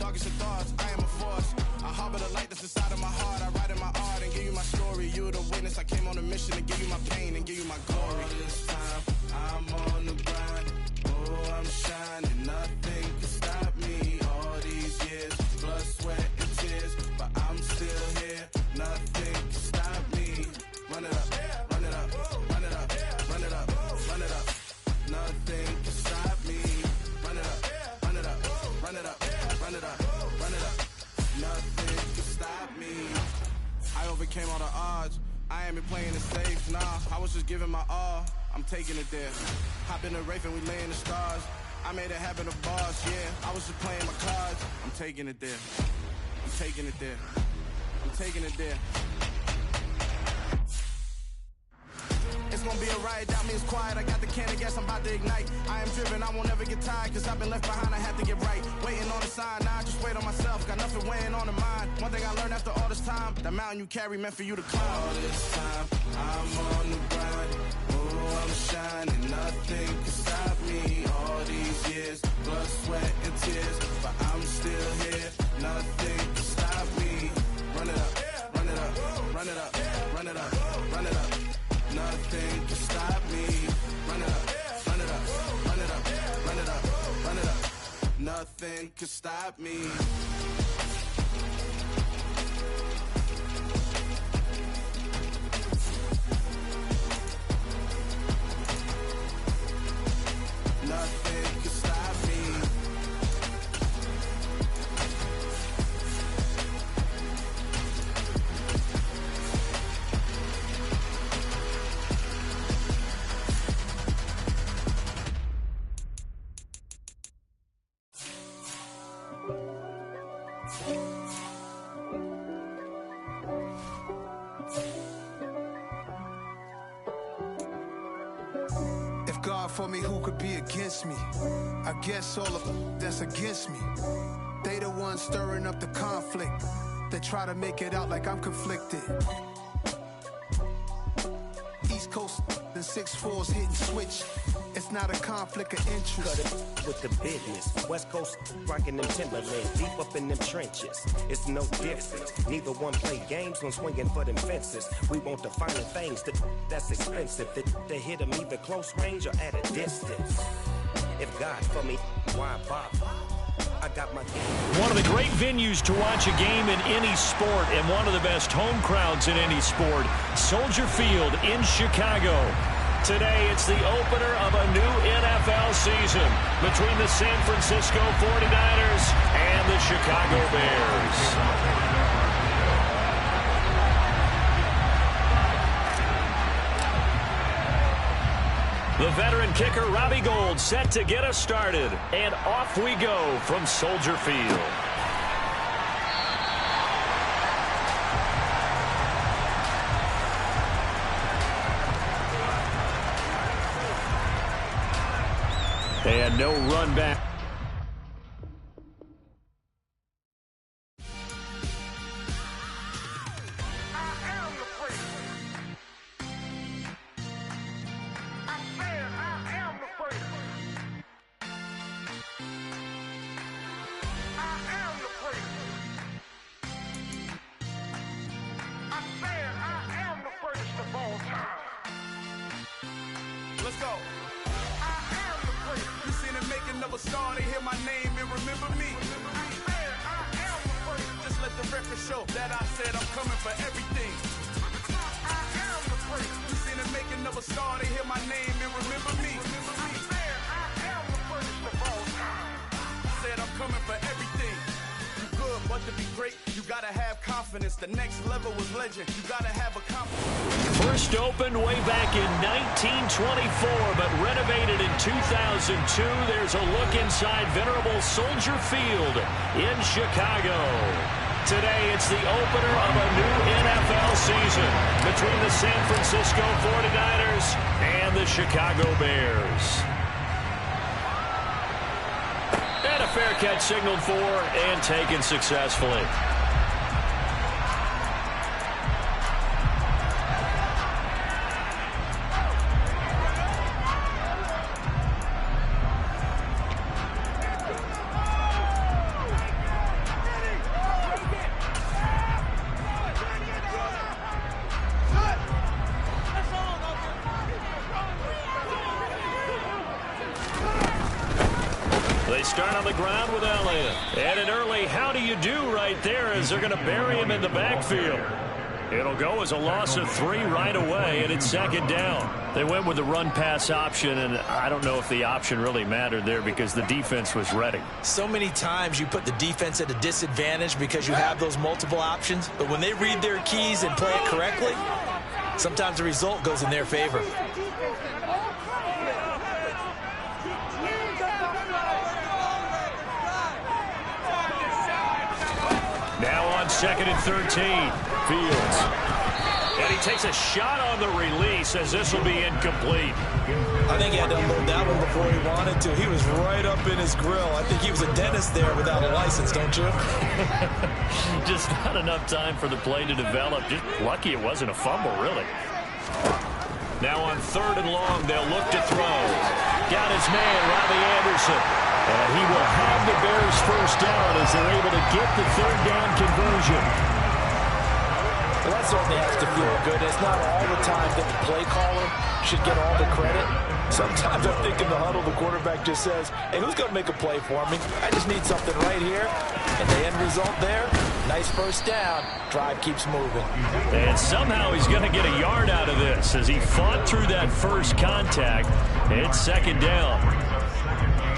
darkest of thoughts, I am a force. I harbor the light that's inside of my heart. I write in my art and give you my story. You're the witness. I came on a mission to give you my pain and give you my glory. All this time, I'm on the grind. Oh, I'm shining. Nothing can stop me. All these years, blood, sweat, and tears, but I'm still here. Nothing can stop me. Run it up, run it up, run it up, run it up, run it up. Nothing can stop me. Run it up, run it up, run it up, run it up, run it up. Nothing can stop me. I overcame all the odds. I ain't been playing it safe, nah. I was just giving my all. I'm taking it there. Hop in the Wraith and we lay in the stars. I made it happen to boss, yeah. I was just playing my cards. I'm taking it there. I'm taking it there. I'm taking it there. It's gonna be a riot, doubt me it's quiet. I got the can of gas, I'm about to ignite. I am driven, I won't ever get tired, cause I've been left behind, I have to get right. Waiting on a sign, now I just wait on myself. Got nothing weighing on the mind. One thing I learned after all this time, that mountain you carry meant for you to climb. All this time, I'm on the grind. Oh, I'm shining, nothing can stop me. All these years, blood, sweat, and tears, but I'm still here. Nothing can stop me. Run it up, run it up, run it up, run it up, run it up. Nothing can stop me. Run it up, run it up, run it up, run it up, run it up. Nothing can stop me. Nothing can stop me. For me, who could be against me? I guess all of that's against me. They the ones stirring up the conflict. They try to make it out like I'm conflicted. East Coast and 6'4's hitting switch. It's not a conflict of interest. Cut it with the business. West Coast rocking them Timberlands, deep up in them trenches. It's no difference. Neither one play games when swinging for them fences. We want the finer things that's expensive. They hit them either close range or at a distance. If God for me, why bother? I got my game. One of the great venues to watch a game in any sport and one of the best home crowds in any sport, Soldier Field in Chicago. Today, it's the opener of a new NFL season between the San Francisco 49ers and the Chicago Bears. The veteran kicker Robbie Gould set to get us started, and off we go from Soldier Field. And no run back. Let's go. Never star, they hear my name and remember me. Just let the record show that I said I'm coming for everything. You seen it making of a star, they hear my name and remember me. Said I'm coming for everything. You good, but to be great, you gotta have confidence. The next level was legend. You gotta have a confidence. First opened way back in 1924, but renovated in 2002. There's a look inside venerable Soldier Field in Chicago. Today, it's the opener of a new NFL season between the San Francisco 49ers and the Chicago Bears. And a fair catch signaled for and taken successfully. start on the ground with Elliott. And an early how do you do right there as they're going to bury him in the backfield. It'll go as a loss of 3 right away, and it's second down. They went with the run-pass option, and I don't know if the option really mattered there because the defense was ready. So many times you put the defense at a disadvantage because you have those multiple options, but when they read their keys and play it correctly, sometimes the result goes in their favor. Now on 2nd and 13, Fields. And he takes a shot on the release as this will be incomplete. I think he had to unload that one before he wanted to. He was right up in his grill. I think he was a dentist there without a license, don't you? Just not enough time for the play to develop. Just lucky it wasn't a fumble, really. Now on 3rd and long, they'll look to throw. Got his man, Robbie Anderson. And he will have the Bears first down as they're able to get the 3rd down conversion. Well, that certainly has to feel good. It's not all the time that the play caller should get all the credit. Sometimes I think in the huddle, the quarterback just says, hey, who's going to make a play for me? I just need something right here. And the end result there, nice first down. Drive keeps moving. And somehow he's going to get a yard out of this as he fought through that first contact. It's second down.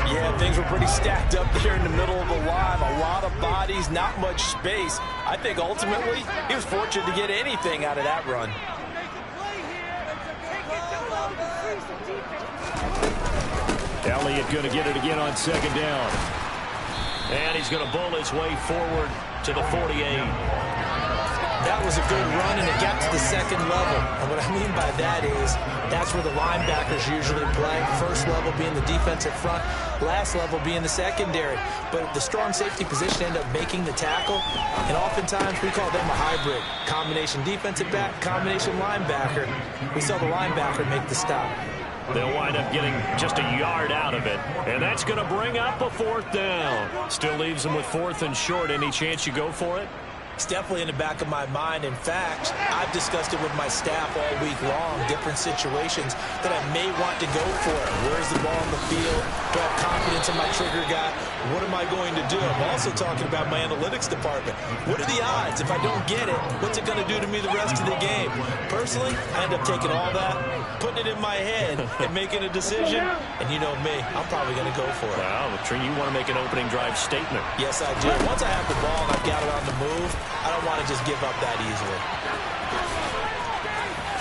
Yeah, things were pretty stacked up there in the middle of the line. A lot of bodies, not much space. I think ultimately he was fortunate to get anything out of that run. Elliott going to get it again on 2nd down. And he's going to bowl his way forward to the 48. That was a good run, and it got to the 2nd level. And what I mean by that is that's where the linebackers usually play. First level being the defensive front, last level being the secondary. But the strong safety position ended up making the tackle, and oftentimes we call them a hybrid. Combination defensive back, combination linebacker. We saw the linebacker make the stop. They'll wind up getting just a yard out of it. And that's going to bring up a 4th down. Still leaves them with 4th and short. Any chance you go for it? It's definitely in the back of my mind. In fact, I've discussed it with my staff all week long, different situations that I may want to go for it. Where's the ball on the field? Do I have confidence in my trigger guy? What am I going to do? I'm also talking about my analytics department. What are the odds? If I don't get it, what's it going to do to me the rest of the game? Personally, I end up taking all that, putting it in my head, and making a decision. And you know me, I'm probably going to go for it. Well, you want to make an opening drive statement. Yes, I do. Once I have the ball and I've got it on the move, I don't want to just give up that easily.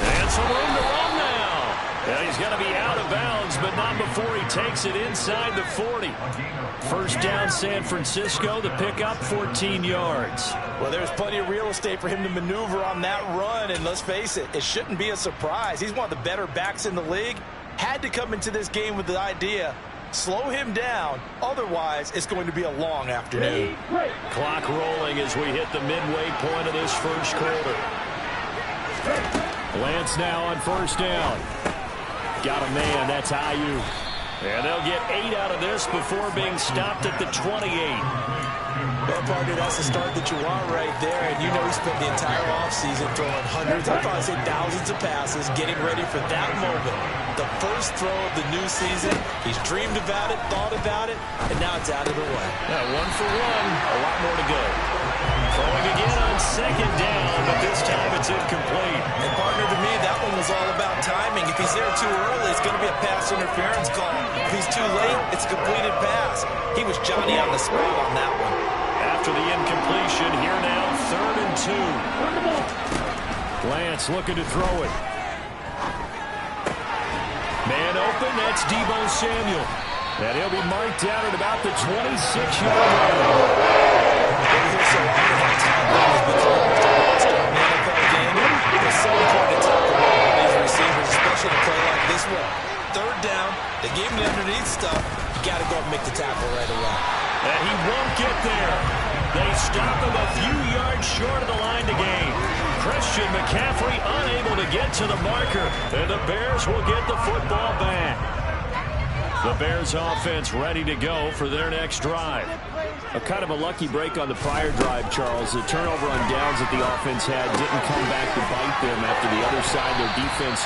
And some room to run now. And he's going to be out of bounds, but not before he takes it inside the 40. First down, San Francisco. The pickup, 14 yards. Well, there's plenty of real estate for him to maneuver on that run, and let's face it, it shouldn't be a surprise. He's one of the better backs in the league. Had to come into this game with the idea, slow him down, otherwise it's going to be a long afternoon. Clock rolling as we hit the midway point of this first quarter. Lance now on first down. Got a man, that's Aiyuk. And they'll get 8 out of this before being stopped at the 28. Well, partner, that's the start that you want right there. And you know he spent the entire offseason throwing hundreds, I'd probably say thousands of passes, getting ready for that moment. The first throw of the new season. He's dreamed about it, thought about it, and now it's out of the way. Yeah, 1 for 1, a lot more to go. Throwing again on second down, but this time it's incomplete. And partner, to me, that one was all about timing. If he's there too early, it's going to be a pass interference call. If he's too late, it's a completed pass. He was Johnny on the spot on that one. After the incompletion, here now, 3rd and 2. Lance looking to throw it. Man open, that's Deebo Samuel. And he'll be marked down at about the 26-yard line. So often how tackling has become almost a monster in the NFL game. It's so important to tackle all these receivers, especially to play like this one. 3rd down, they gave him the underneath stuff. You got to go and make the tackle right away. And he won't get there. They stop him a few yards short of the line to gain. Christian McCaffrey unable to get to the marker. And the Bears will get the football back. The Bears offense ready to go for their next drive. A kind of a lucky break on the prior drive, Charles. The turnover on downs that the offense had didn't come back to bite them after the other side. Their defense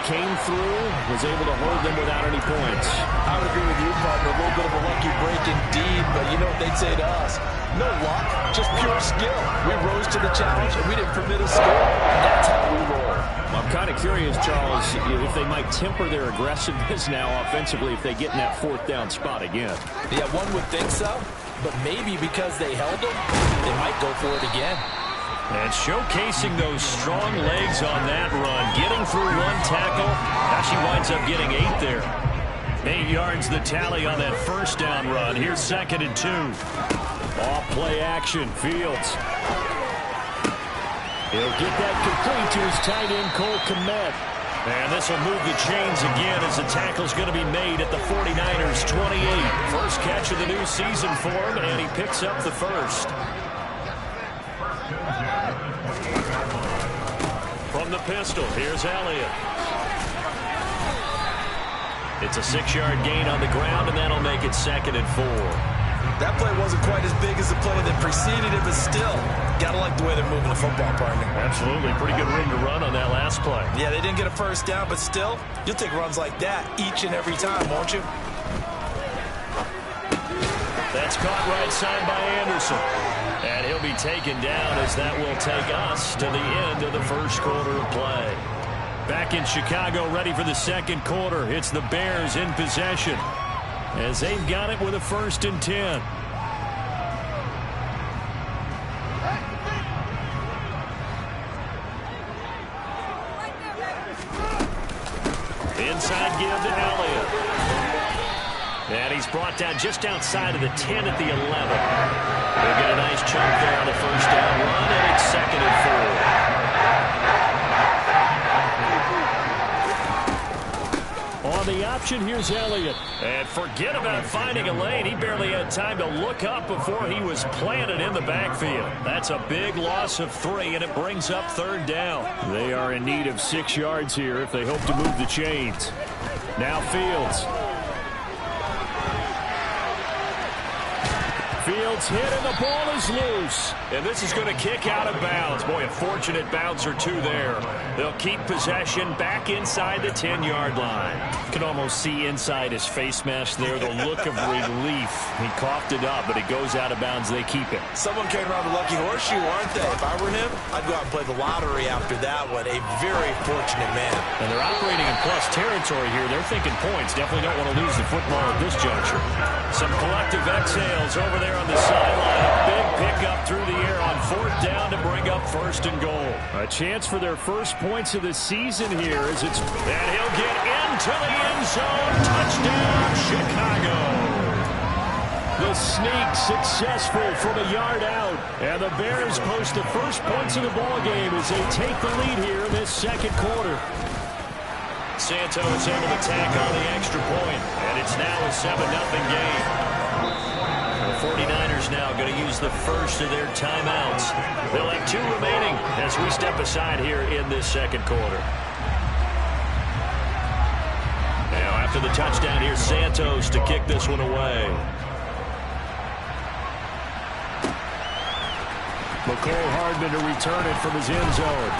came through, was able to hold them without any points. I would agree with you, partner. A little bit of a lucky break indeed, but you know what they'd say to us? No luck, just pure skill. We rose to the challenge, and we didn't permit a score. That's how we roll. I'm kind of curious, Charles, if they might temper their aggressiveness now offensively if they get in that fourth down spot again. Yeah, one would think so, but maybe because they held them, they might go for it again. And showcasing those strong legs on that run, getting through one tackle. Now she winds up getting 8 there. 8 yards the tally on that first down run. Here's 2nd and 2. Off play action, Fields. He'll get that complete to his tight end, Cole Kmet. And this will move the chains again as the tackle's going to be made at the 49ers' 28. First catch of the new season for him, and he picks up the first. From the pistol, here's Elliott. It's a 6-yard gain on the ground, and that'll make it 2nd and 4. That play wasn't quite as big as the play that preceded it, but still, gotta like the way they're moving the football, partner. Absolutely. Pretty good room to run on that last play. Yeah, they didn't get a first down, but still, you'll take runs like that each and every time, won't you? That's caught right side by Anderson. And he'll be taken down as that will take us to the end of the first quarter of play. Back in Chicago, ready for the second quarter. It's the Bears in possession as they've got it with a 1st and 10. Inside give to Elliott. And he's brought down just outside of the 10 at the 11. They'll get a nice chunk there on the first down run, and it's 2nd and 4. On the option, here's Elliott. And forget about finding a lane. He barely had time to look up before he was planted in the backfield. That's a big loss of 3, and it brings up 3rd down. They are in need of 6 yards here if they hope to move the chains. Now Fields. Fields hit and the ball is loose. And this is going to kick out of bounds. Boy, a fortunate bounce or two there. They'll keep possession back inside the 10-yard line. You can almost see inside his face mask there the look of relief. He coughed it up, but it goes out of bounds. They keep it. Someone came around the lucky horseshoe, aren't they? If I were him, I'd go out and play the lottery after that one. A very fortunate man. And they're operating in plus territory here. They're thinking points. Definitely don't want to lose the football at this juncture. Some collective exhales over there on the sideline. A big pickup through the air on 4th down to bring up 1st and goal. A chance for their first points of the season here as it's... And he'll get into the end zone. Touchdown, Chicago. The sneak successful from a yard out. And the Bears post the first points of the ball game as they take the lead here in this second quarter. Santos able to tack on the extra point, and it's now a 7-0 game. The 49ers now going to use the first of their timeouts. They'll have 2 remaining as we step aside here in this second quarter. Now after the touchdown, here's Santos to kick this one away. Mecole Hardman to return it from his end zone.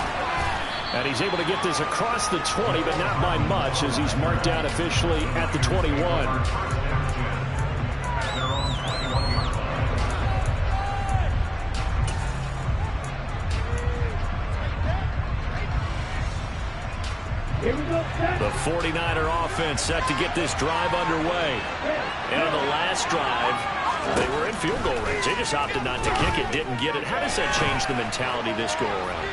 And he's able to get this across the 20, but not by much as he's marked down officially at the 21. The 49er offense set to get this drive underway. And on the last drive, they were in field goal range. They just opted not to kick it, didn't get it. How does that change the mentality this go around?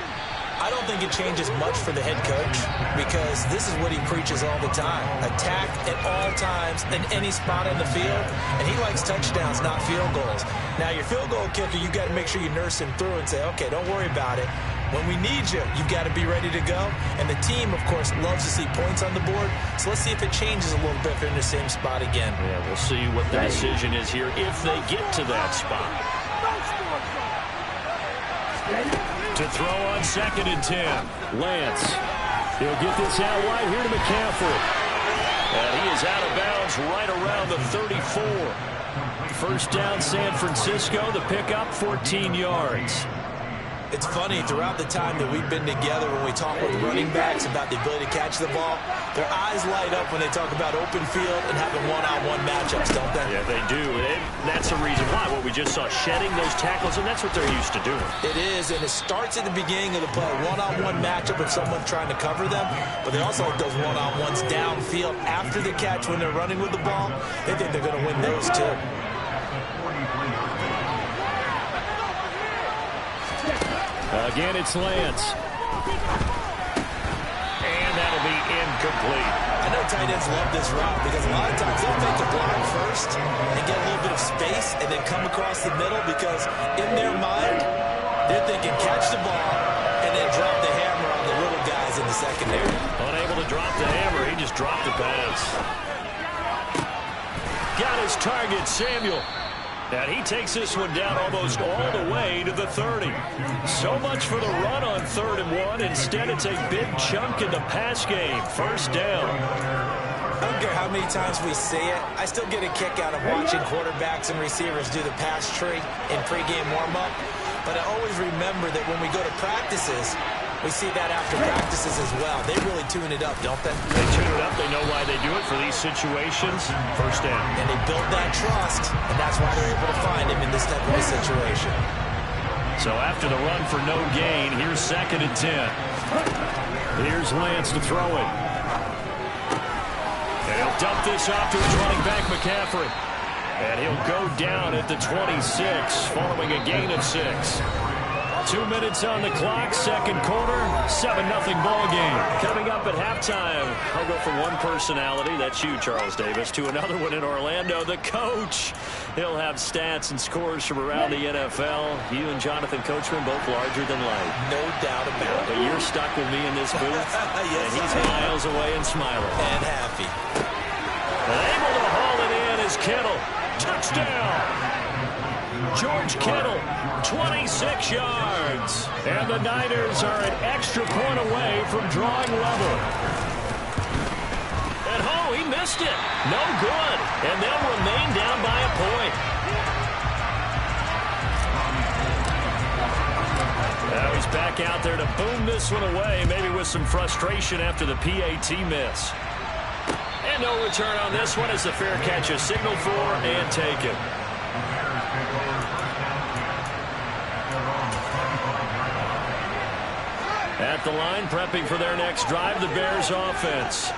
I don't think it changes much for the head coach because this is what he preaches all the time. Attack at all times in any spot on the field, and he likes touchdowns, not field goals. Now, your field goal kicker, you've got to make sure you nurse him through and say, okay, don't worry about it. When we need you, you've got to be ready to go. And the team, of course, loves to see points on the board. So let's see if it changes a little bit if they're in the same spot again. Yeah, we'll see what the decision is here if they get to that spot. To throw on 2nd and 10. Lance. He'll get this out wide here to McCaffrey. And he is out of bounds right around the 34. First down, San Francisco. The pickup, 14 yards. It's funny, throughout the time that we've been together, when we talk with running backs about the ability to catch the ball, their eyes light up when they talk about open field and having one-on-one matchups, don't they? Yeah, they do. And that's the reason why. What we just saw, shedding those tackles, and that's what they're used to doing. It is, and it starts at the beginning of the play. One-on-one matchup with someone trying to cover them, but they also like those one-on-ones downfield after the catch when they're running with the ball. They think they're going to win those too. Again, it's Lance. And that'll be incomplete. I know tight ends love this route because a lot of times they'll make the block first and get a little bit of space and then come across the middle because in their mind, they're thinking catch the ball and then drop the hammer on the little guys in the secondary. Unable to drop the hammer, he just dropped the pass. Got his target, Samuel. And he takes this one down almost all the way to the 30. So much for the run on 3rd and 1. Instead, it's a big chunk in the pass game. First down. I don't care how many times we say it, I still get a kick out of watching quarterbacks and receivers do the pass tree in pregame warm-up. But I always remember that when we go to practices, we see that after practices as well. They really tune it up, don't they? They tune it up. They know why they do it for these situations. First down. And they build that trust, and that's why they're able to find him in this type of a situation. So after the run for no gain, here's 2nd and 10. Here's Lance to throw it. And he'll dump this off to his running back, McCaffrey. And he'll go down at the 26 following a gain of 6. 2 minutes on the clock, second quarter, 7-0 ball game. Coming up at halftime, I'll go from one personality, that's you, Charles Davis, to another one in Orlando, the coach. He'll have stats and scores from around the NFL. You and Jonathan Coachman, both larger than life. No doubt about it. But you're stuck with me in this booth, yes, and he's miles away and smiling. And happy. And able to haul it in is Kittle. Touchdown! George Kittle, 26 yards. And the Niners are an extra point away from drawing level. And he missed it. No good. And they'll remain down by a point. Now he's back out there to boom this one away, maybe with some frustration after the PAT miss. And no return on this one as the fair catch is signaled for and taken. At the line, prepping for their next drive, the Bears offense.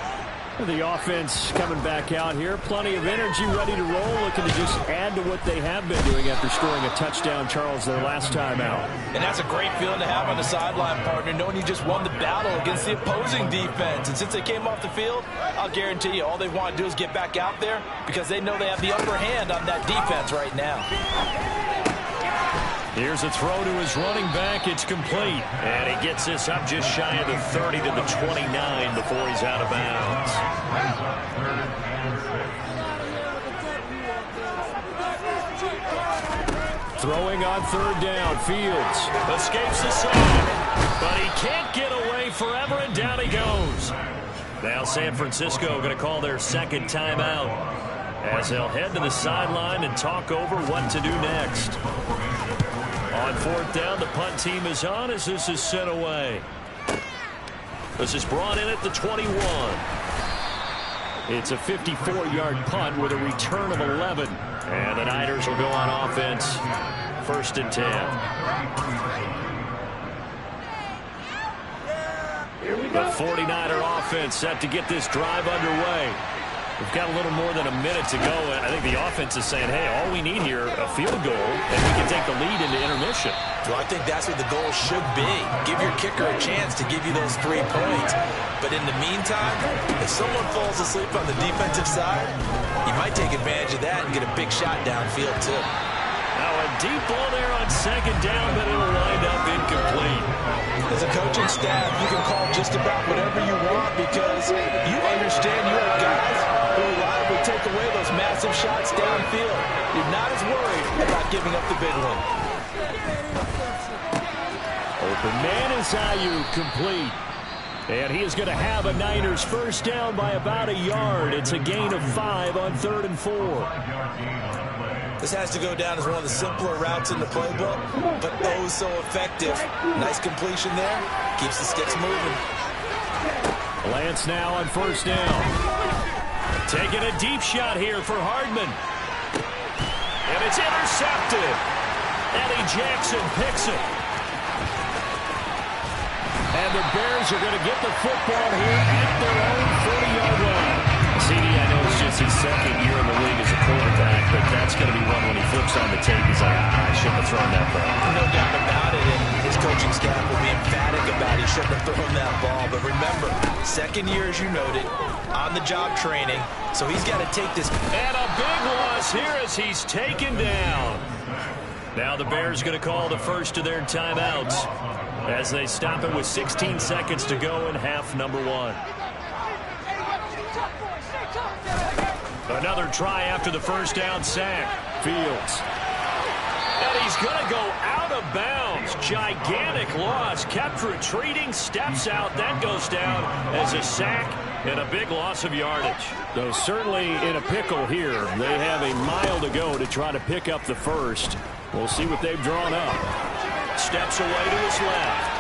The offense coming back out here. Plenty of energy, ready to roll, looking to just add to what they have been doing after scoring a touchdown, Charles, their last time out. And that's a great feeling to have on the sideline, partner, knowing you just won the battle against the opposing defense. And since they came off the field, I'll guarantee you all they want to do is get back out there because they know they have the upper hand on that defense right now. Here's a throw to his running back. It's complete. And he gets this up just shy of the 30 to the 29 before he's out of bounds. Throwing on 3rd down. Fields escapes the sack, but he can't get away forever, and down he goes. Now San Francisco going to call their 2nd timeout as they'll head to the sideline and talk over what to do next. On 4th down, the punt team is on as this is sent away. This is brought in at the 21. It's a 54-yard punt with a return of 11. And the Niners will go on offense, 1st and 10. The 49er offense set to get this drive underway. We've got a little more than a minute to go, and I think the offense is saying, hey, all we need here, a field goal, and we can take the lead into intermission. Well, I think that's what the goal should be. Give your kicker a chance to give you those 3 points. But in the meantime, if someone falls asleep on the defensive side, you might take advantage of that and get a big shot downfield, too. Now a deep ball there on 2nd down, but it'll wind up incomplete. As a coaching staff, you can call just about whatever you want because you understand you have guys who reliably take away those massive shots downfield. You're not as worried about giving up the big one. Open man is Ayuk, complete. And he is going to have a Niners 1st down by about a yard. It's a gain of 5 on 3rd and 4. This has to go down as one of the simpler routes in the playbook, but oh so effective. Nice completion there. Keeps the sticks moving. Lance now on first down. Taking a deep shot here for Hardman. And it's intercepted. Eddie Jackson picks it. And the Bears are going to get the football here at their own 40-yard line. CD, I know it's just his second year in the league as a quarterback, but that's going to be one when he flips on the tape. He's like, I shouldn't have thrown that ball. No doubt about it, and his coaching staff will be emphatic about he shouldn't have thrown that ball. But remember, second year, as you noted, on-the-job training, so he's got to take this. And a big loss here as he's taken down. Now the Bears going to call the first of their timeouts as they stop it with 16 seconds to go in half number 1. Another try after the first down sack. Fields. And he's going to go out of bounds. Gigantic loss. Kept retreating. Steps out. That goes down as a sack and a big loss of yardage. Though certainly in a pickle here. They have a mile to go to try to pick up the first. We'll see what they've drawn up. Steps away to his left.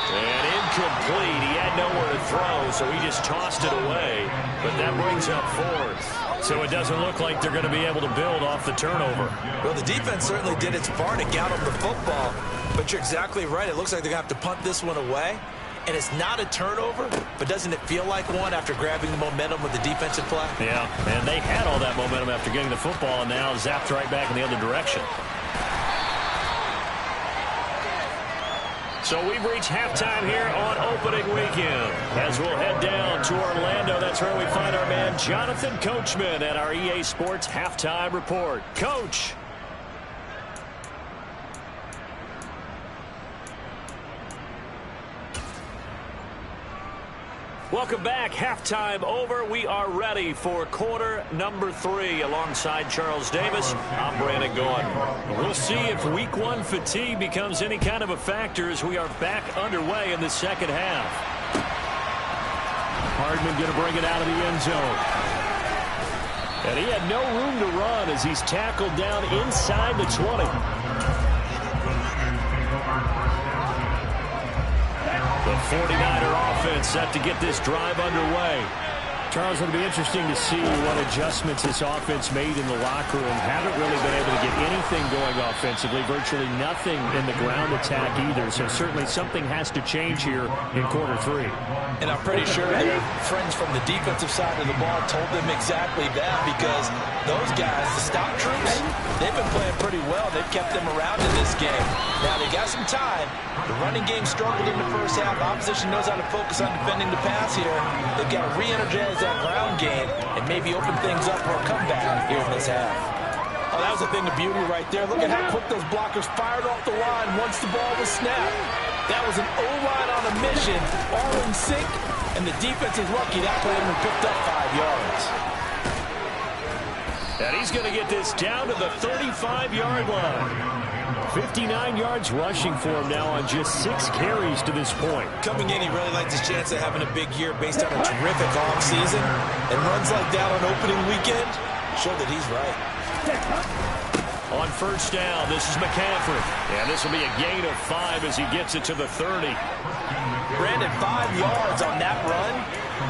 And incomplete. He had nowhere to throw, so he just tossed it away. But that brings up fourth. So it doesn't look like they're going to be able to build off the turnover. Well, the defense certainly did its part to get them the football. But you're exactly right. It looks like they're going to have to punt this one away. And it's not a turnover, but doesn't it feel like one after grabbing the momentum with the defensive play? Yeah, and they had all that momentum after getting the football, and now zapped right back in the other direction. So we've reached halftime here on opening weekend. As we'll head down to Orlando, that's where we find our man Jonathan Coachman at our EA Sports Halftime Report. Coach. Welcome back. Halftime over. We are ready for quarter number 3. Alongside Charles Davis, I'm Brandon Gaudin. We'll see if week 1 fatigue becomes any kind of a factor as we are back underway in the second half. Hardman going to bring it out of the end zone. And he had no room to run as he's tackled down inside the 20. The 49er offense set to get this drive underway. Charles, it'll be interesting to see what adjustments this offense made in the locker room. Haven't really been able to get anything going offensively. Virtually nothing in the ground attack either. So certainly something has to change here in quarter 3. And I'm pretty sure their friends from the defensive side of the ball told them exactly that, because those guys, the stop troops, they've been playing pretty well. They've kept them around in this game. Now they got some time. The running game struggled in the first half. Opposition knows how to focus on defending the pass here. They've got to re-energize that ground game and maybe open things up for a comeback here in this half. Oh, that was a thing of beauty right there. Look at how quick those blockers fired off the line once the ball was snapped. That was an O-line on a mission, all in sync, and the defense is lucky that play even picked up 5 yards. And he's going to get this down to the 35-yard line. 59 yards rushing for him now on just 6 carries to this point. Coming in, he really likes his chance of having a big year based on a terrific offseason. And runs like that on opening weekend show that he's right. On first down, this is McCaffrey. And this will be a gain of 5 as he gets it to the 30. Brandon, 5 yards on that run.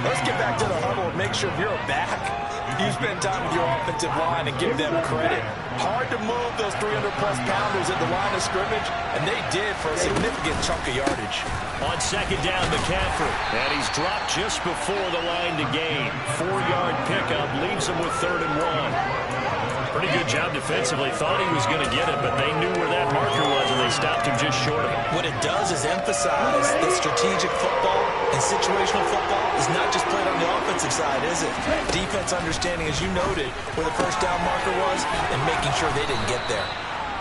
Let's get back to the huddle and make sure if you're a back, you spend time with your offensive line and give them credit. Hard to move those 300-plus pounders at the line of scrimmage, and they did for a significant chunk of yardage. On second down, McCaffrey. And he's dropped just before the line to gain. 4-yard pickup leaves him with 3rd and 1. Pretty good job defensively. Thought he was going to get it, but they knew where that marker was, and they stopped him just short of it. What it does is emphasize that strategic football and situational football is not just played on the offensive side, is it? Defense understanding, as you noted, where the first down marker was and making sure they didn't get there.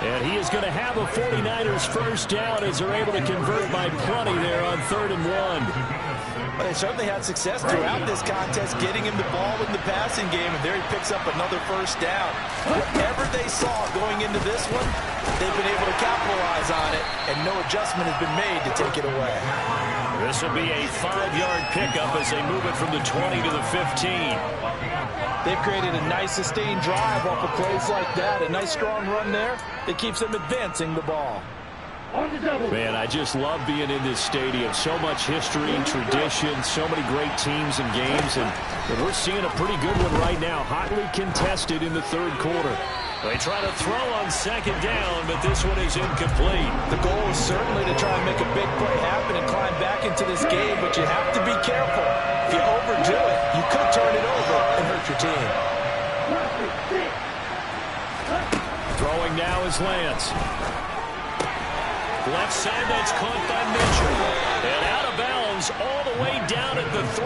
And he is going to have a 49ers first down as they're able to convert by plenty there on 3rd and 1. But they certainly had success throughout this contest, getting him the ball in the passing game, and there he picks up another first down. Whatever they saw going into this one, they've been able to capitalize on it, and no adjustment has been made to take it away. This will be a 5-yard pickup as they move it from the 20 to the 15. They've created a nice sustained drive off of plays like that. A nice strong run there that keeps them advancing the ball. Man, I just love being in this stadium. So much history and tradition, so many great teams and games, and we're seeing a pretty good one right now. Hotly contested in the third quarter. They try to throw on second down, but this one is incomplete. The goal is certainly to try and make a big play happen and climb back into this game, but you have to be careful. If you overdo it, you could turn it over and hurt your team. Throwing now is Lance. Left side, that's caught by Mitchell. And out of bounds all the way down at the 3.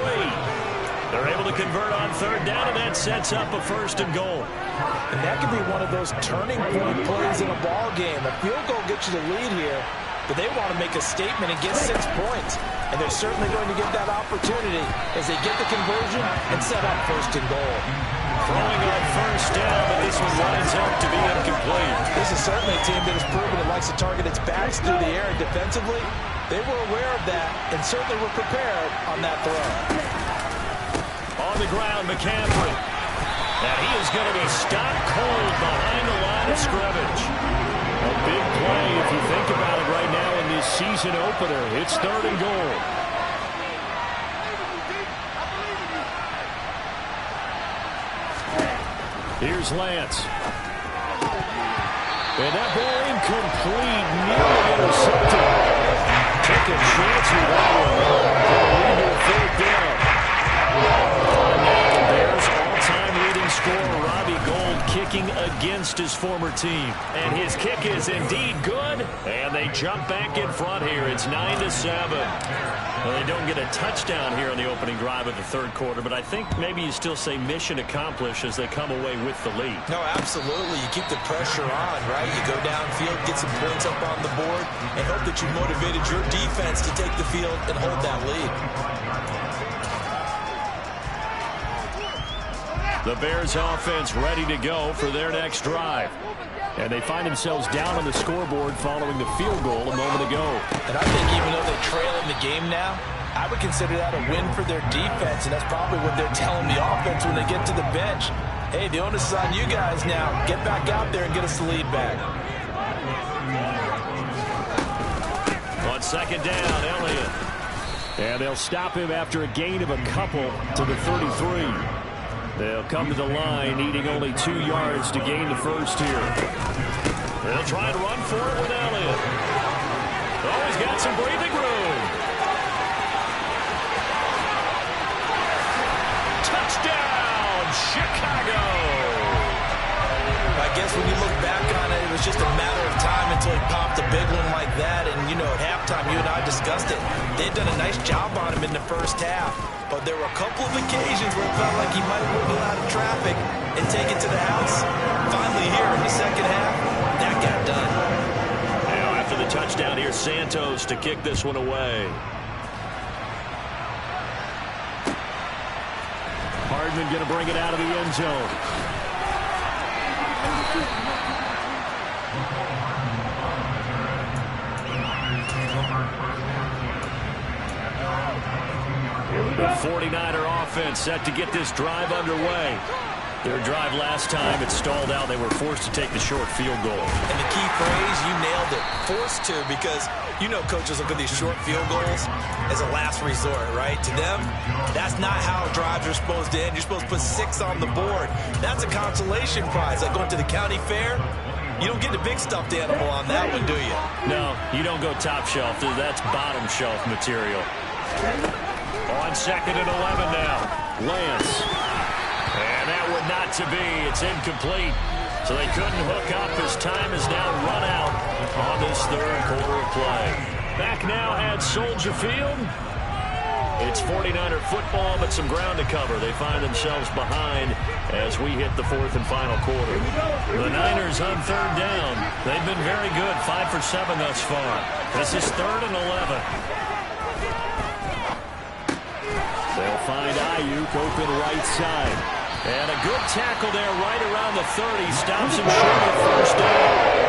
They're able to convert on third down, and that sets up a first and goal. And that could be one of those turning point plays in a ball game. A field goal gets you the lead here, but they want to make a statement and get 6 points. And they're certainly going to get that opportunity as they get the conversion and set up first and goal. Throwing on first down, but this one winds up to be incomplete. This is certainly a team that has proven it likes to target its backs through the air, and defensively, they were aware of that and certainly were prepared on that throw. On the ground, McCaffrey. And he is going to be stopped cold behind the line of scrimmage. A big play if you think about it right now in this season opener. It's third and goal. Here's Lance. And that ball incomplete, nearly intercepted. Take a chance with that one. Lead to a third down. And Bears all-time leading scorer Robbie Gould kicking against his former team. And his kick is indeed good. And they jump back in front here. It's 9-7. Well, they don't get a touchdown here on the opening drive of the third quarter, but I think maybe you still say mission accomplished as they come away with the lead. No, absolutely. You keep the pressure on, right? You go downfield, get some points up on the board, and hope that you motivated your defense to take the field and hold that lead. The Bears offense ready to go for their next drive. And they find themselves down on the scoreboard following the field goal a moment ago. And I think even though they trail in the game now, I would consider that a win for their defense, and that's probably what they're telling the offense when they get to the bench. Hey, the onus is on you guys now. Get back out there and get us the lead back. On second down, Elliott. And they'll stop him after a gain of a couple to the 33. They'll come to the line, needing only 2 yards to gain the first here. They'll try and run for it with Elliott. Oh, he's got some breathing room. Touchdown, Chicago! I guess when you look back on it, it was just a matter of time until he popped a big one like that. And, you know, at halftime, you and I discussed it. They'd done a nice job on him in the first half. But there were a couple of occasions where it felt like he might wiggle out of traffic and take it to the house. Finally here in the second half, that got done. Now after the touchdown, here's Santos to kick this one away. Hardman going to bring it out of the end zone. The 49er offense set to get this drive underway. Their drive last time, it stalled out. They were forced to take the short field goal. And the key phrase, you nailed it, forced to, because you know coaches look at these short field goals as a last resort, right? To them, that's not how drives are supposed to end. You're supposed to put 6 on the board. That's a consolation prize, like going to the county fair. You don't get the big stuffed animal on that one, do you? No, you don't go top shelf. That's bottom shelf material. On second and 11 now. Lance. And that would not to be. It's incomplete. So they couldn't hook up as time is now run out on this third quarter of play. Back now at Soldier Field. It's 49er football, but some ground to cover. They find themselves behind as we hit the fourth and final quarter. The Niners on third down. They've been very good, 5 for 7 thus far. This is third and 11. find Ayuk open right side. And a good tackle there right around the 30. Stops him short of first down.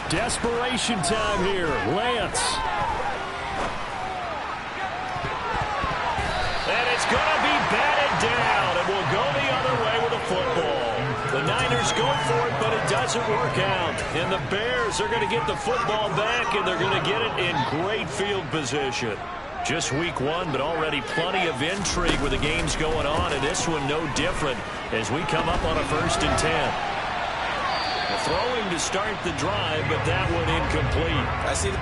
Desperation time here. Lance. And it's going to be batted down. It will go the other way with the football. The Niners go for it, but it doesn't work out. And the Bears are going to get the football back, and they're going to get it in great field position. Just week one, but already plenty of intrigue with the games going on, and this one no different as we come up on a 1st and 10. Throwing to start the drive, but that one incomplete. I see the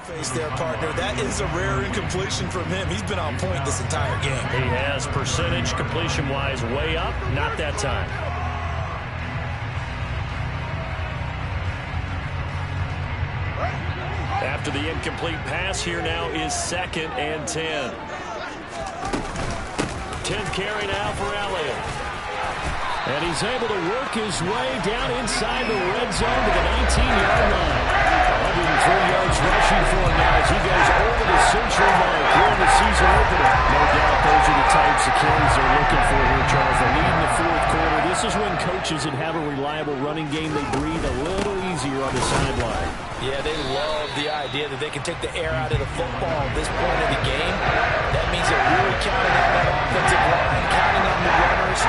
face there, partner. That is a rare incompletion from him. He's been on point this entire game. He has percentage completion-wise way up, not that time. After the incomplete pass, here now is 2nd and 10. 10th carry now for Elliott. And he's able to work his way down inside the red zone to the 19-yard line. 103 yards rushing for him now as he goes over the century mark here in the season opener. No doubt those are the types of carries they're looking for here, Charles. They lead in the 4th quarter. This is when coaches that have a reliable running game, they breathe a little easier on the sideline. Yeah, they love the idea that they can take the air out of the football at this point of the game. That means they're really counting on that offensive line, counting on the runners,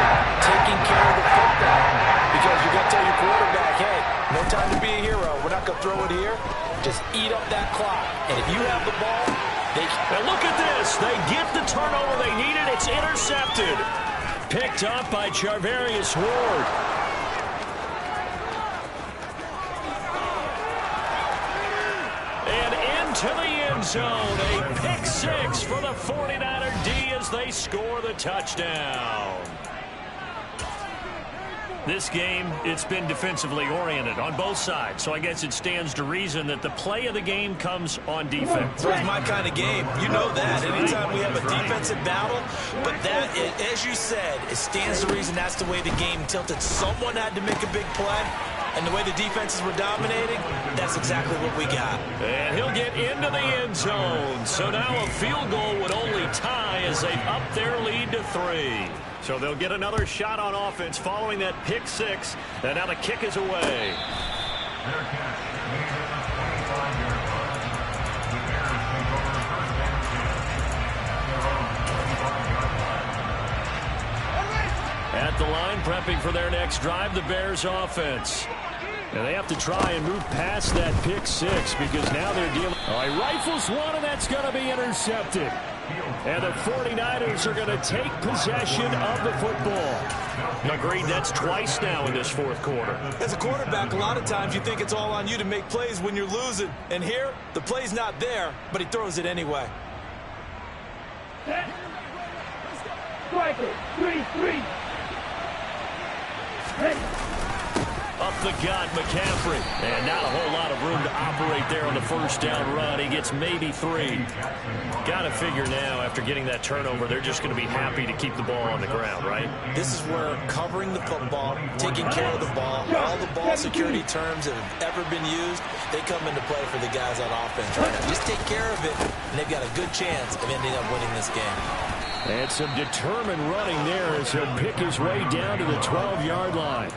taking care of the football. Because you're going to tell your quarterback, hey, no time to be a hero. We're not going to throw it here. Just eat up that clock. And if you have the ball, they can. And look at this. They get the turnover they needed. It's intercepted. Picked up by Charvarius Ward. To the end zone, a pick 6 for the 49er D as they score the touchdown. This game, it's been defensively oriented on both sides, so I guess it stands to reason that the play of the game comes on defense. It's my kind of game. You know that. Anytime we have a defensive battle, but that, as you said, it stands to reason that's the way the game tilted. Someone had to make a big play. And the way the defenses were dominating, that's exactly what we got. And he'll get into the end zone. So now a field goal would only tie as they up their lead to 3. So they'll get another shot on offense following that pick 6. And now the kick is away. At the line, prepping for their next drive, the Bears offense. And they have to try and move past that pick 6 because now they're dealing. All right, rifles one, and that's going to be intercepted. And the 49ers are going to take possession of the football. Agreed, that's twice now in this 4th quarter. As a quarterback, a lot of times you think it's all on you to make plays when you're losing. And here, the play's not there, but he throws it anyway. Striker, 3-3. Up the gut, McCaffrey. And not a whole lot of room to operate there on the 1st down run. He gets maybe 3. Got to figure now, after getting that turnover, they're just going to be happy to keep the ball on the ground, right? This is where covering the football, taking care of the ball, all the ball security terms that have ever been used, they come into play for the guys on offense right now. Just take care of it, and they've got a good chance of ending up winning this game. And some determined running there as he'll pick his way down to the 12-yard line.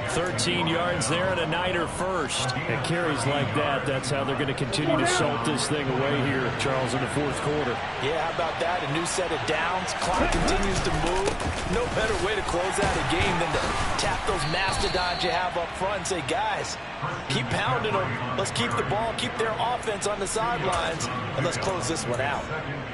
13 yards there and a Niner first. And carries like that, that's how they're going to continue to salt this thing away here, Charles, in the 4th quarter. Yeah, how about that? A new set of downs. Clock continues to move. No better way to close out a game than to tap those mastodons you have up front and say, guys, keep pounding them. Let's keep the ball, keep their offense on the sidelines, and let's close this one out.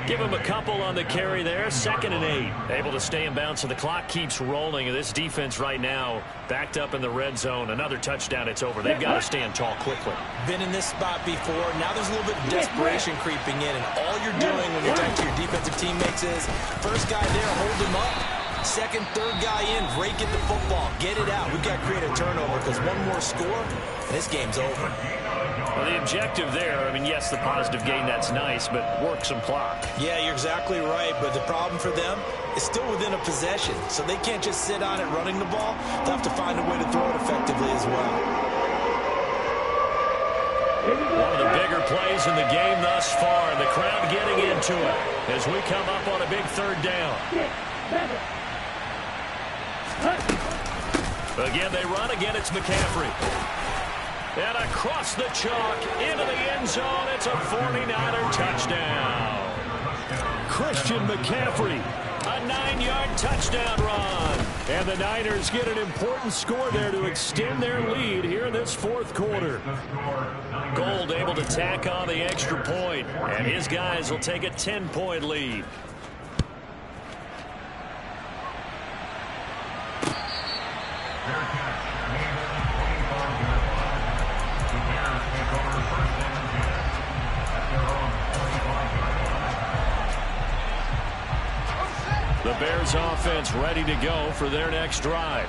Give him a couple on the carry there. 2nd and 8. Able to stay in bounds, so the clock keeps rolling. And this defense right now backed up in the red zone. Another touchdown, it's over. They've got to stand tall quickly. Been in this spot before. Now there's a little bit of desperation creeping in. And all you're doing when you're talking to your defensive teammates is, first guy there, hold him up. Second, third guy in, rake at the football. Get it out. We've got to create a turnover because one more score, and this game's over. Well, the objective there, I mean, yes, the positive gain, that's nice, but work some clock. Yeah, you're exactly right, but the problem for them is still within a possession, so they can't just sit on it running the ball. They'll have to find a way to throw it effectively as well. One of the bigger plays in the game thus far, and the crowd getting into it as we come up on a big third down. Again, they run. Again, it's McCaffrey. And across the chalk, into the end zone, it's a 49er touchdown. Christian McCaffrey, a 9-yard touchdown run. And the Niners get an important score there to extend their lead here in this fourth quarter. Gold able to tack on the extra point, and his guys will take a 10-point lead. The Bears offense ready to go for their next drive.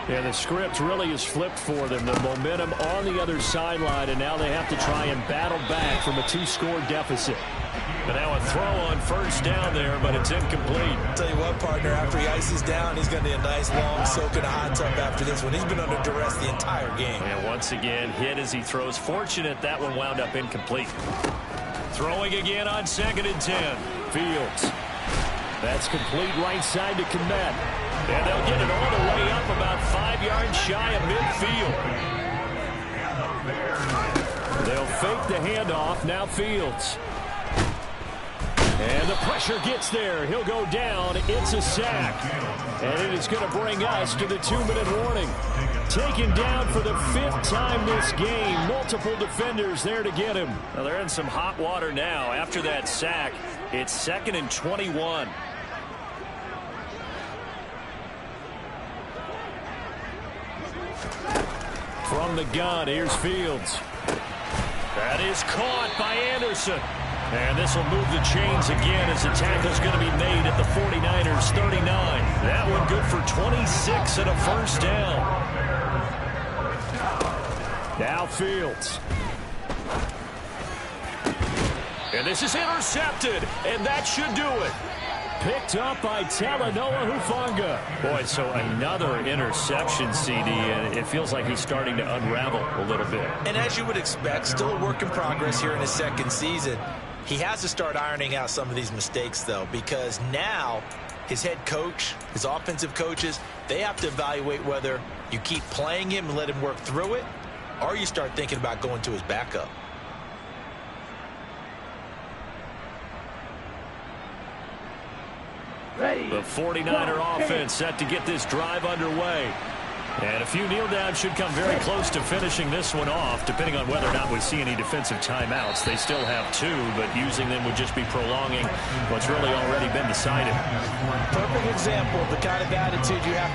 And the script really is flipped for them. The momentum on the other sideline, and now they have to try and battle back from a 2-score deficit. But now a throw on first down there, but it's incomplete. I'll tell you what, partner, after he ices down, he's going to need a nice long soak in a hot tub after this one. He's been under duress the entire game. And once again, hit as he throws. Fortunate that one wound up incomplete. Throwing again on 2nd and 10. Fields. That's complete right side to Kmet. And they'll get it all the way up about 5 yards shy of midfield. They'll fake the handoff. Now Fields. And the pressure gets there. He'll go down. It's a sack. And it is going to bring us to the 2-minute warning. Taken down for the 5th time this game. Multiple defenders there to get him. Now they're in some hot water now. After that sack, it's 2nd and 21. From the gun, here's Fields. That is caught by Anderson. And this will move the chains again as the tackle's going to be made at the 49ers 39. That one good for 26 and a first down. Now Fields. And this is intercepted, and that should do it. Picked up by Talanoa Hufanga. Boy, so another interception, CD, and it feels like he's starting to unravel a little bit. And as you would expect, still a work in progress here in his second season. He has to start ironing out some of these mistakes, though, because now his head coach, his offensive coaches, they have to evaluate whether you keep playing him and let him work through it, or you start thinking about going to his backup. The 49er offense set to get this drive underway. And a few kneel downs should come very close to finishing this one off, depending on whether or not we see any defensive timeouts. They still have 2, but using them would just be prolonging what's really already been decided. Perfect example of the kind of attitude you have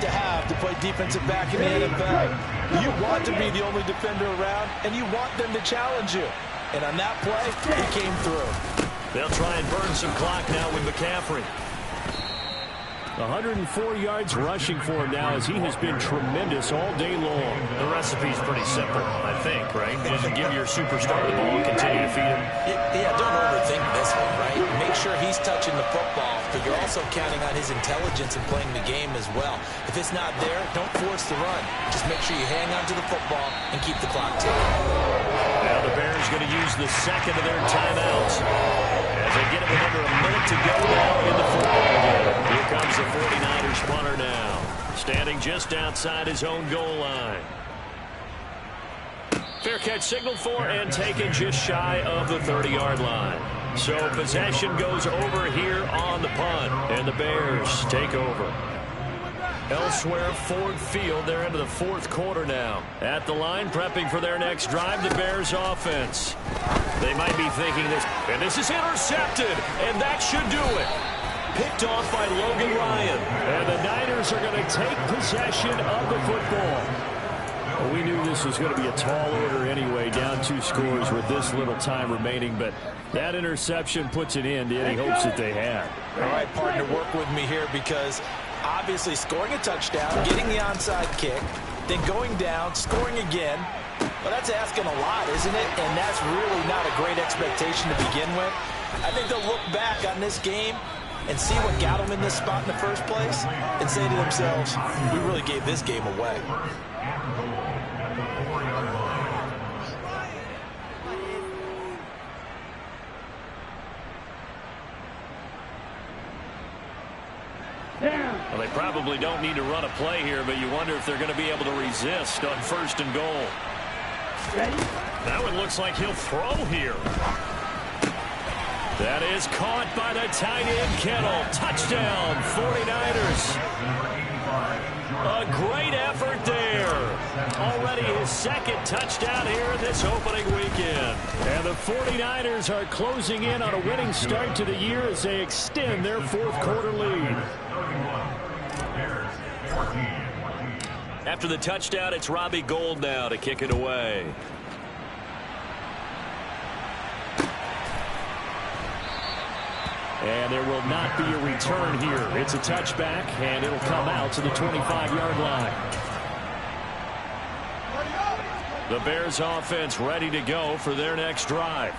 to play defensive back in the NFL. You want to be the only defender around, and you want them to challenge you. And on that play, he came through. They'll try and burn some clock now with McCaffrey. 104 yards rushing for him now as he has been tremendous all day long. The recipe's pretty simple, I think, right? Just give your superstar the ball and continue to feed him. Yeah, don't overthink this one, right? Make sure he's touching the football, but you're also counting on his intelligence in playing the game as well. If it's not there, don't force the run. Just make sure you hang on to the football and keep the clock ticking. Now the Bears going to use the second of their timeouts as they get it with under a minute to go now in the football game. Here comes the 49ers punter now, standing just outside his own goal line. Fair catch signaled for and taken just shy of the 30-yard line. So possession goes over here on the punt, and the Bears take over. Elsewhere, Ford Field, they're into the fourth quarter now. At the line, prepping for their next drive, the Bears offense. They might be thinking this, and this is intercepted, and that should do it. Picked off by Logan Ryan. And the Niners are going to take possession of the football. Well, we knew this was going to be a tall order anyway, down 2 scores with this little time remaining, but that interception puts an end to any hopes that they had. All right, partner, work with me here because obviously scoring a touchdown, getting the onside kick, then going down, scoring again, well, that's asking a lot, isn't it? And that's really not a great expectation to begin with. I think they'll look back on this game and see what got them in this spot in the first place and say to themselves, we really gave this game away. Well, they probably don't need to run a play here, but you wonder if they're going to be able to resist on 1st and goal. That one looks like he'll throw here. That is caught by the tight end, Kittle. Touchdown, 49ers. A great effort there. Already his 2nd touchdown here in this opening weekend. And the 49ers are closing in on a winning start to the year as they extend their 4th quarter lead. After the touchdown, it's Robbie Gould now to kick it away. And there will not be a return here. It's a touchback, and it'll come out to the 25-yard line. The Bears offense ready to go for their next drive.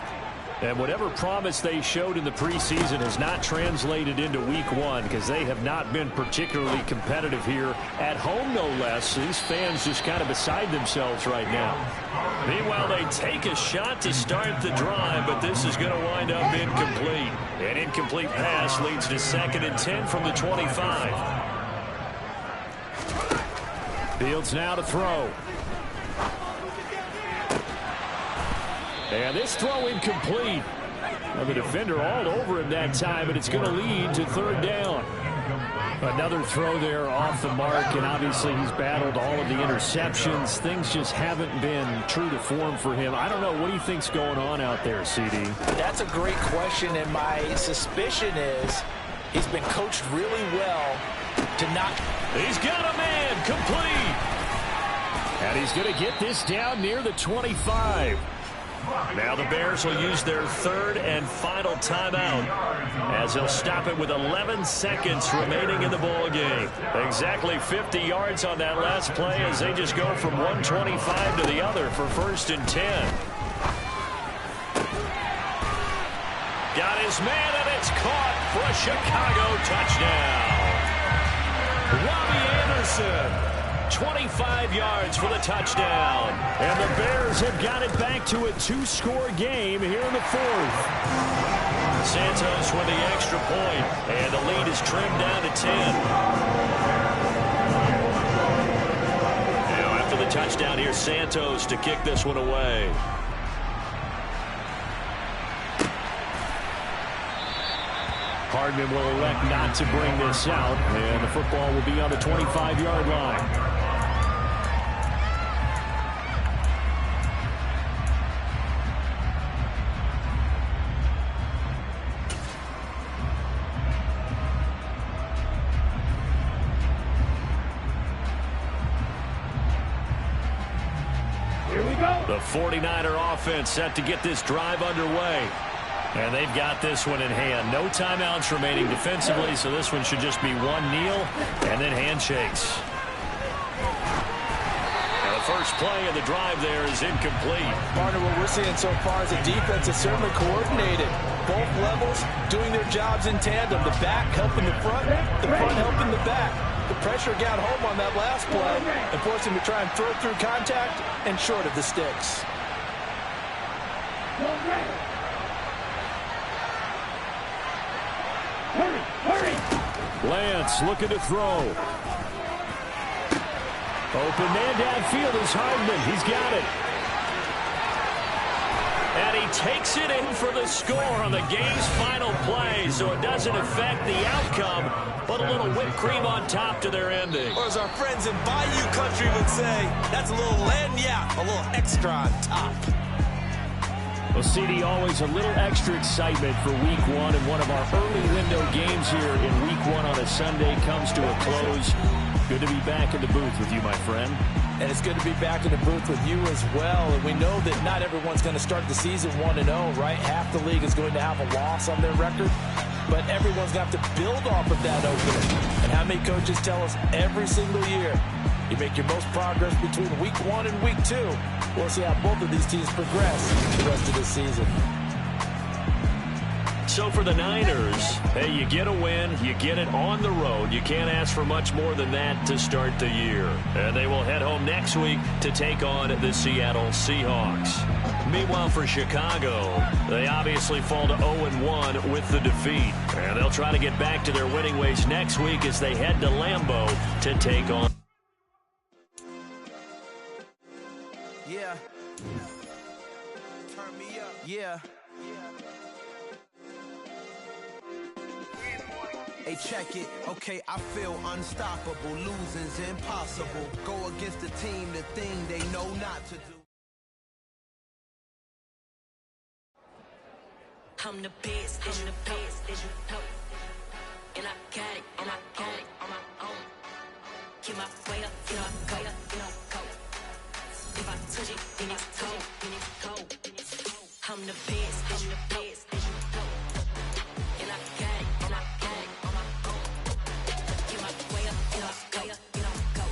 And whatever promise they showed in the preseason has not translated into week 1 because they have not been particularly competitive here at home, no less. These fans just kind of beside themselves right now. Meanwhile, they take a shot to start the drive, but this is going to wind up incomplete. An incomplete pass leads to 2nd and 10 from the 25. Fields now to throw. And this throw incomplete. Well, the defender all over him that time, and it's going to lead to 3rd down. Another throw there off the mark, and obviously he's battled all of the interceptions. Things just haven't been true to form for him. I don't know. What do you think's going on out there, CD? That's a great question, and my suspicion is he's been coached really well to not. He's got a man complete. And he's going to get this down near the 25. Now the Bears will use their 3rd and final timeout as they'll stop it with 11 seconds remaining in the ball game. Exactly 50 yards on that last play as they just go from 125 to the other for 1st and 10. Got his man, and it's caught for a Chicago touchdown. Robbie Anderson. 25 yards for the touchdown. And the Bears have got it back to a 2-score game here in the 4th. Santos with the extra point, and the lead is trimmed down to 10. Now after the touchdown, here's Santos to kick this one away. Hardman will elect not to bring this out, and the football will be on the 25-yard line. The 49er offense set to get this drive underway. And they've got this one in hand. No timeouts remaining defensively, so this one should just be one kneel and then handshakes. And the first play of the drive there is incomplete. Partner, what we're seeing so far is the defense is certainly coordinated. Both levels doing their jobs in tandem. The back helping the front helping the back. The pressure got home on that last play and forced him to try and throw through contact and short of the sticks. Lance looking to throw. Open man downfield is Hardman. He's got it. And he takes it in for the score on the game's final play, so it doesn't affect the outcome, but a little whipped cream on top to their ending. Or as our friends in Bayou Country would say, that's a little lagniappe, a little extra on top. Well, CD, always a little extra excitement for week 1, and one of our early window games here in week 1 on a Sunday comes to a close. Good to be back in the booth with you, my friend. And it's good to be back in the booth with you as well. And we know that not everyone's going to start the season 1-0, right? Half the league is going to have a loss on their record. But everyone's going to have to build off of that opener. And how many coaches tell us every single year, you make your most progress between week 1 and week 2. We'll see how both of these teams progress the rest of this season. So for the Niners, hey, you get a win, you get it on the road. You can't ask for much more than that to start the year. And they will head home next week to take on the Seattle Seahawks. Meanwhile, for Chicago, they obviously fall to 0-1 with the defeat. And they'll try to get back to their winning ways next week as they head to Lambeau to take on. Yeah. Turn me up. Yeah. Hey, check it. Okay, I feel unstoppable. Losing's impossible. Go against the team, the thing they know not to do. I'm the best, I'm the best, as you know. And I got it, and I got it on my own. Get my way up, get my go, go. If I touch it, then it's cold, then it's cold. I'm the best, as you know. And I got it, and I got it on my own. Get my way up, get my go.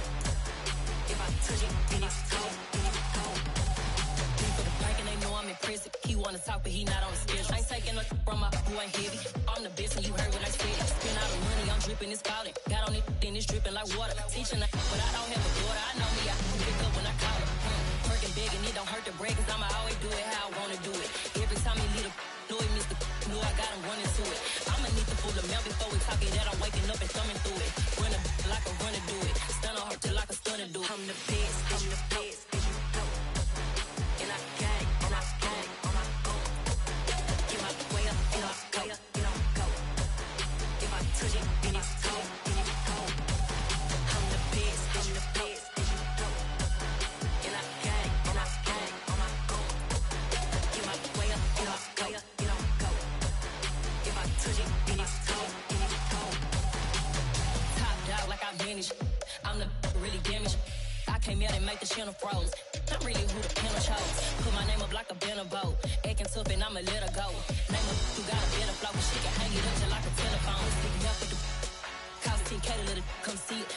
If I touch it, then it's cold, then it's cold. Leave for the park and they know I'm impressive. He wanna talk, but he not on the schedule. I ain't taking nothing from my boy heavy. I'm the best and you heard what I said. Spend all the money, I'm dripping, it's falling. Got on it, then it's dripping like water. Teaching her, but I don't have a daughter. I know me, I can pick up when I call her. Working big and it don't hurt to break, cause I'ma always do it how I wanna do it. Every time he lead a know it, Mr. Know I got him running to it. I'ma need to pull the mail before we talk it that I'm waking up and thumbing through it. Run a like a runner do it. Stun on her till like a stunner do it. I'm the best, I'm the best, as you know. And I got it, and I got it on my own. Get my way up, get my go. If I touch it, then it's cold, then it's cold. I'm the best, I'm the best, as you know. And I got it, and I got it on my own. Get my way up, get my go. If I touch it, then it's cold, then it's cold. Top dog like I manage. I'm the really damaged. I came out and make the channel froze. I'm really who the panel chose. Put my name up like a banner boat. Acting tough and I'ma let her go. Name up who got a better flow. She can hang it up just like a telephone. Sticking up with the cost 10K to let her come see it.